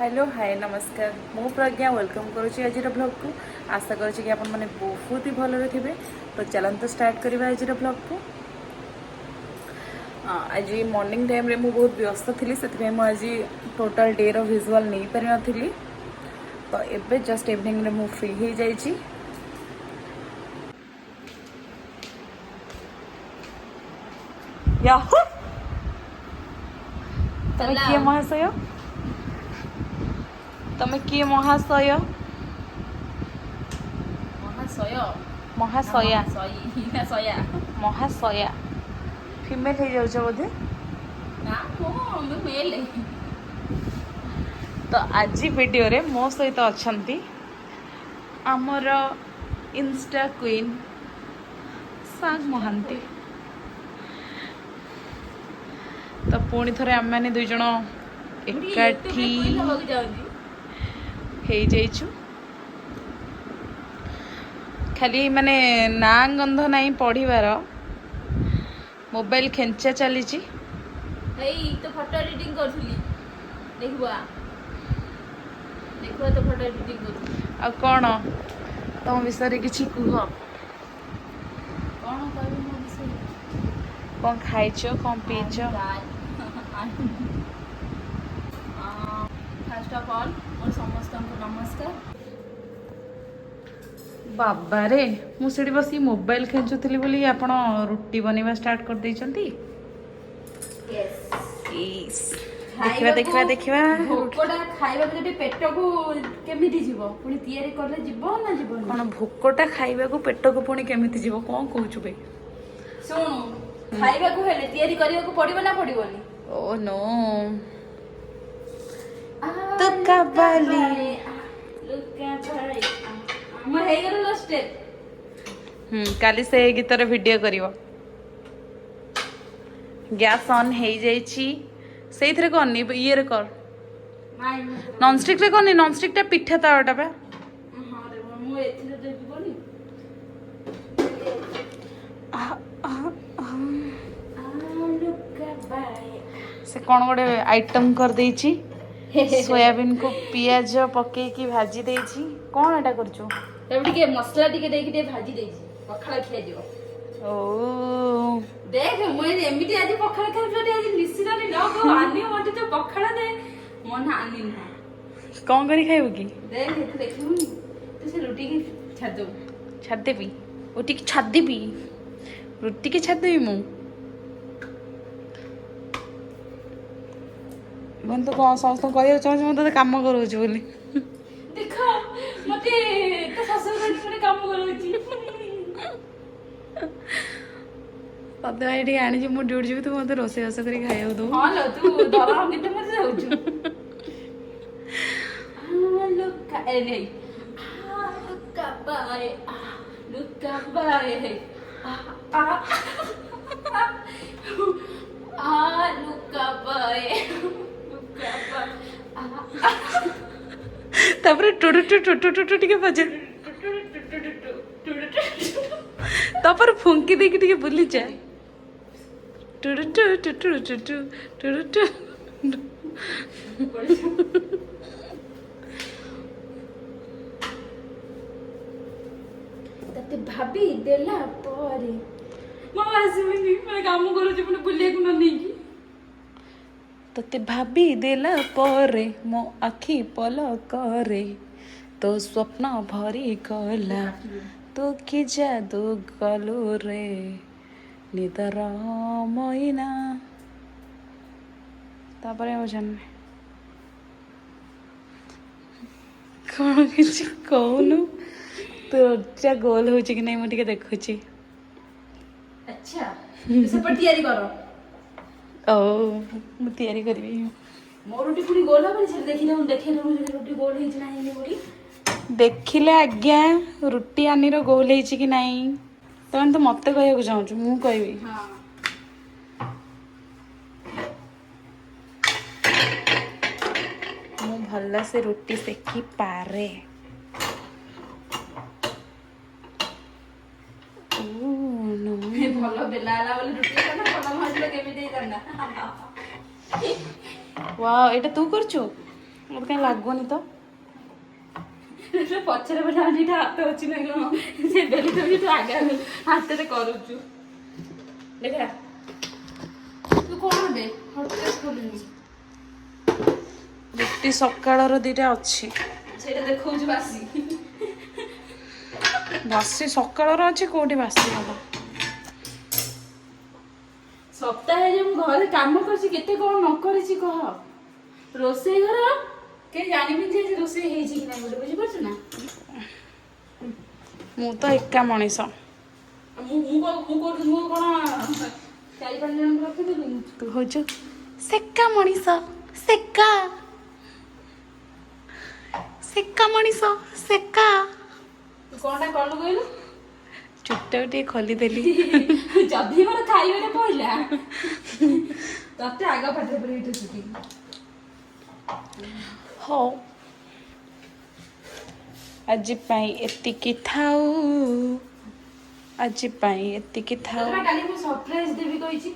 Hello hi नमस्कार मु प्रज्ञा welcome करुच्ची आज ब्लॉग को आशा करुच्ची कि आपण मैंने बहुत ही भल थे। तो चलते स्टार्ट करवा आज ब्लॉग को। आज मॉर्निंग टाइम रे मु बहुत व्यस्त थी से आज टोटल डे रो विजुअल नहीं पारि नथिली। तो एबे जस्ट इवनिंग रे मु फ्री हो जाइछि। याहू तमे किए महाशय तमे किए महाशय महाशया महाशया फीमेल हो जाउछ बोधे तो आज वीडियो रे मो सहित अछंती आमर इंस्टा क्वीन साग महांती। तो पुणी थरे आम मैंने दुई जन एकाठी हो जाइछु। खाली माने ना गंध नहीं पढ़िबार मोबाइल खेंचा चली तो फोटो एडिटिंग करथुली देखबा तो फोटो एडिटिंग करथुली आ कौन तुम विषय किछि कुह कौन कहबी मो विषय कौन खाइछ कौन पीछ। फर्स्ट ऑफ ऑल मोर समस्त को नमस्कार। बाबा रे मुझे बस मोबाइल खेचुली बोली आपण रुटी बनवा स्टार्ट कर देइछंती। देखिबा देखिबा देखिबा भोकटा खाइबा जति पेट को केमिति जीवो पुनी तयारी करले जीवो ना जीवो कोन भोकटा खाइबा को पेट को पुनी केमिति जीवो कोन कहूछु बे सुनु खाइबा को हेले तयारी करिया को पड़िबो ना पड़िबोनी। ओ नो तो कबाली लुका भाई हमर हे गेलो स्टेप काली से गीतर वीडियो करिवो। गैस ऑन हे जाइछि सेई थरे करनी ये रे कर नॉन स्टिक रे करनी नॉन स्टिक टा पिठा तावटा बे हां रे मु एथिरे देबी बोली लुका भाई से कौन गोटे आइटम कर देइछि सोयाबीन को पियाज पके की भाजी देइछि कौन एटा करछु तब टिके मसला टिके देकी दे भाजी देइछि पखाला खिया दियो। ओ देख मु एमिति आज पखाला खाइबो आज निसिरानी लोग आनी मते तो पखाला दे मन आनी ना कौन करी खाइबो की देख तू देखिनु तू से रोटी की छाड़ देबी रोटी की छाड़ देबी रोटी की छाड़ देबी मु मन तो कौन समस्त करिया चाहछ मु तो काम करूछ बोली देखो मते तो ससुर घर काम करूची पद आईडी आनी मु ड्यूटी जीवी तू मते रोसे रोसे करी खाइयो दो हां लो तू दरा हम किते मते जाउछु लुका ए नहीं लुका बाय लुका बाय लुका बाय तापर टुटु टुटु टुटु टुटु के बजे तापर फुंकी देके टिके बुली जा टुटु टुटु टुटु टुटु टुटु तते भाभी देला परे मामा आसीबनी मैं काम करूची पुनी बुलिया को न नेकी तते भाभी देला परे मो आखी पल करे तो स्वप्न भरी गला तो कि जादू गलो रे निदर मैना तापरे हो जान कौन किसी कहनु तो रोजा गोल हो कि नहीं मुझे देखुची। अच्छा तो सब तैयारी करो ओ मु तैयारी करबी मोर रोटी पुनी गोल हो छे देखिले हम देखे रोटी गोल हिच ना हेनी बोली देखिले आज्ञा रुटी आनीर गोल होइछि कि नहीं तमन तो मते कहया चाहूँ मु कहबी हां मु भल्ला से रुटी सेकी पारे ओ नो भलो बेला आला बोली रुटी खाना भलो भाजलो केमी देई दना वाओ एटा तू करछु ମୋତେ କାହିଁ ଲାଗୁନି ତ। ପଛରେ ପଟେ ଦିଟା ହାତ ଅଛି ନା କଣ ସେ ବେଲି ଦେଉଛି ତୁ ଆଗେ ହାତରେ କରୁଛୁ ଦେଖା ତୁ କଣ ଦେ ହଠାତ୍ ଖୋଲୁନି ରୁଟି ସକାଳର ଦିଟା ଅଛି। ସେଇଟା ଦେଖାଉଛି ବାସି ବାସି ସକାଳର ଅଛି, କୋଉଠି ବାସି ହବ? ସପ୍ତାହେ ଯେ ମୁଁ ଘରେ କାମ କରିଛି କେତେ କଣ ନ କରିଛି କହ। ରୋଷେଇ ଘର କେହି ଜାଣିବିନି ଯେ ରୋଷେଇ ହେଇଛି କି ନାହିଁ ଗୋଟେ ବୁଝିପାରୁଛୁ ନା। ମୁଁ ତ ଏକା ମଣିଷ। ମୁଁ କଣ 4-5 ଜଣଙ୍କୁ ରଖିଦେବି। ତୁ ହଉଛୁ ସେକା ମଣିଷ, ସେକା ସେକା ମଣିଷ, ସେକା। ତୁ କଣଟା କଲୁ କହିଲୁ? ଚୁପଟାକୁ ଟିକେ ଖୋଲିଦେଲି। ଯଦି ମୋର ଖାଇବାରେ ପଇଲା ତତେ ଆଗ ପାଟିରେ ପୁରେଇ ତୁ ଚୁଟି। ହଉ ଆଜି ପାଇଁ ଏତିକି ଥାଉ, ଆଜି ପାଇଁ ଏତିକି ଥାଉ। କାଲି ମୁଁ ସରପ୍ରାଇଜ ଦେବି କହିଛି।